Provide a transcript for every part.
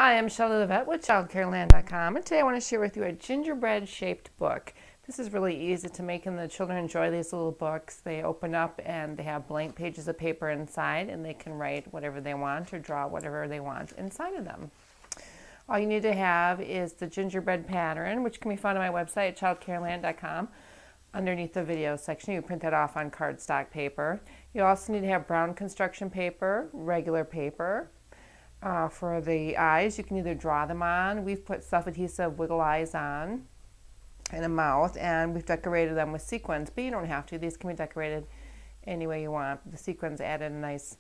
Hi, I'm Shelley Levette with childcareland.com, and today I want to share with you a gingerbread shaped book. This is really easy to make, and the children enjoy these little books. They open up and they have blank pages of paper inside, and they can write whatever they want or draw whatever they want inside of them. All you need to have is the gingerbread pattern, which can be found on my website at childcareland.com. Underneath the video section, you print that off on cardstock paper. You also need to have brown construction paper, regular paper. For the eyes, you can either draw them on. We've put self-adhesive wiggle eyes on and a mouth, and we've decorated them with sequins, but you don't have to. These can be decorated any way you want. The sequins added a nice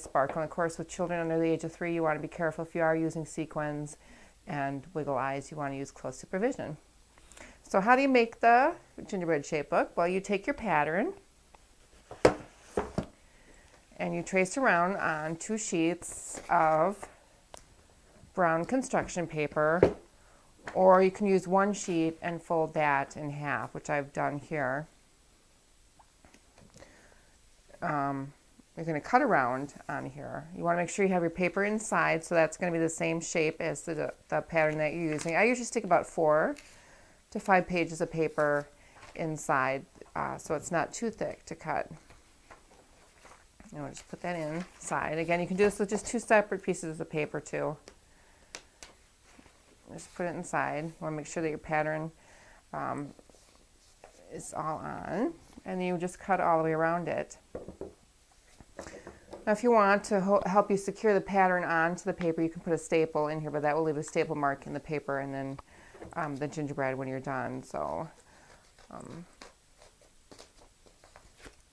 sparkle. And of course, with children under the age of 3, you want to be careful if you are using sequins, and wiggle eyes, you want to use close supervision. So how do you make the gingerbread shape book? Well, you take your pattern and you trace around on 2 sheets of brown construction paper, or you can use 1 sheet and fold that in half, which I've done here. You're going to cut around on here. You want to make sure you have your paper inside, so that's going to be the same shape as the pattern that you're using. I usually stick about 4 to 5 pages of paper inside, so it's not too thick to cut. And we'll just put that inside. Again, you can do this with just 2 separate pieces of paper too. Just put it inside. You want to make sure that your pattern is all on, and then you just cut all the way around it. Now, if you want to help you secure the pattern onto the paper, you can put a staple in here, but that will leave a staple mark in the paper and then the gingerbread when you're done. So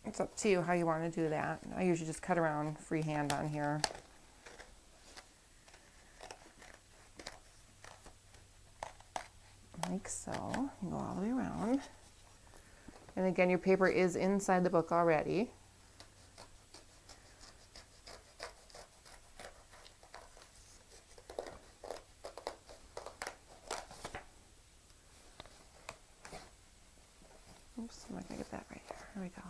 it's up to you how you want to do that. I usually just cut around freehand on here. Like so. You go all the way around. And again, your paper is inside the book already. Oops, I'm not going to get that right here. There we go.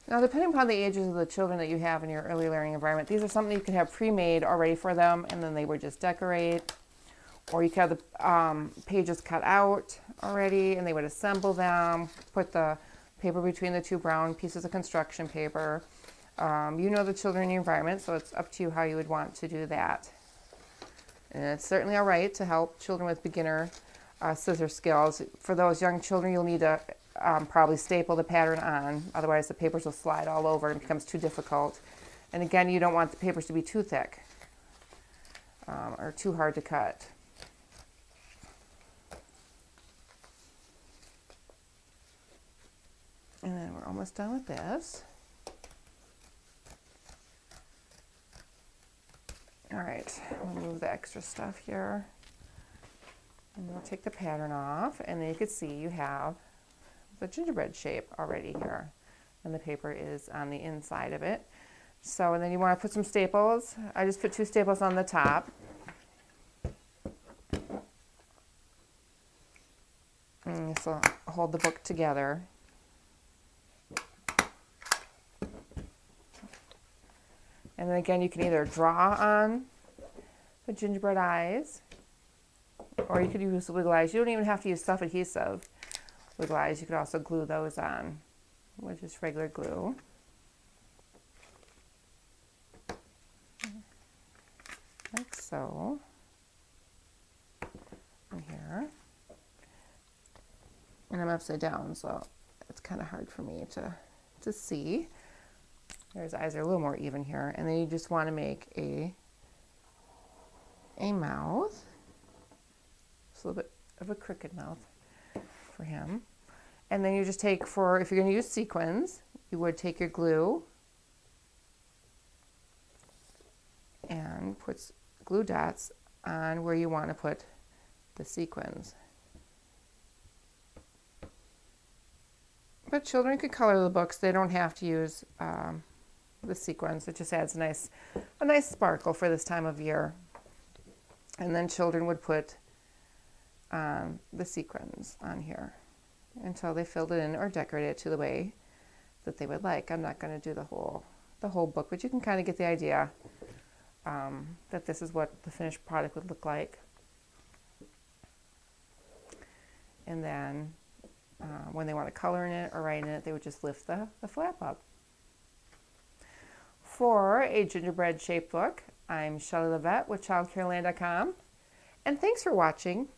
Now, depending upon the ages of the children that you have in your early learning environment, these are something you can have pre-made already for them, and then they would just decorate. Or you could have the pages cut out already, and they would assemble them, put the paper between the 2 brown pieces of construction paper. You know the children in your environment, so it's up to you how you would want to do that. And it's certainly all right to help children with beginner scissor skills. For those young children, you'll need to probably staple the pattern on, otherwise the papers will slide all over and it becomes too difficult. And again, you don't want the papers to be too thick or too hard to cut. And then we're almost done with this. All right, we'll move the extra stuff here. And we'll take the pattern off, and then you can see you have the gingerbread shape already here. And the paper is on the inside of it. So, and then you want to put some staples. I just put 2 staples on the top. And this will hold the book together. And then again, you can either draw on the gingerbread eyes, or you could use wiggle eyes. You don't even have to use self-adhesive wiggle eyes. You could also glue those on with just regular glue. Like so. And here. And I'm upside down, so it's kind of hard for me to see. His eyes are a little more even here. And then you just want to make a mouth. Just a little bit of a crooked mouth for him. And then you just take, if you're going to use sequins, you would take your glue and put glue dots on where you want to put the sequins. But children could color the books. They don't have to use the sequins. It just adds a nice sparkle for this time of year. And then children would put the sequins on here until they filled it in or decorated it to the way that they would like. I'm not going to do the whole book, but you can kind of get the idea that this is what the finished product would look like. And then when they want to color in it or write in it, they would just lift the flap up. For a gingerbread shaped book, I'm Shelley Levette with childcareland.com, and thanks for watching.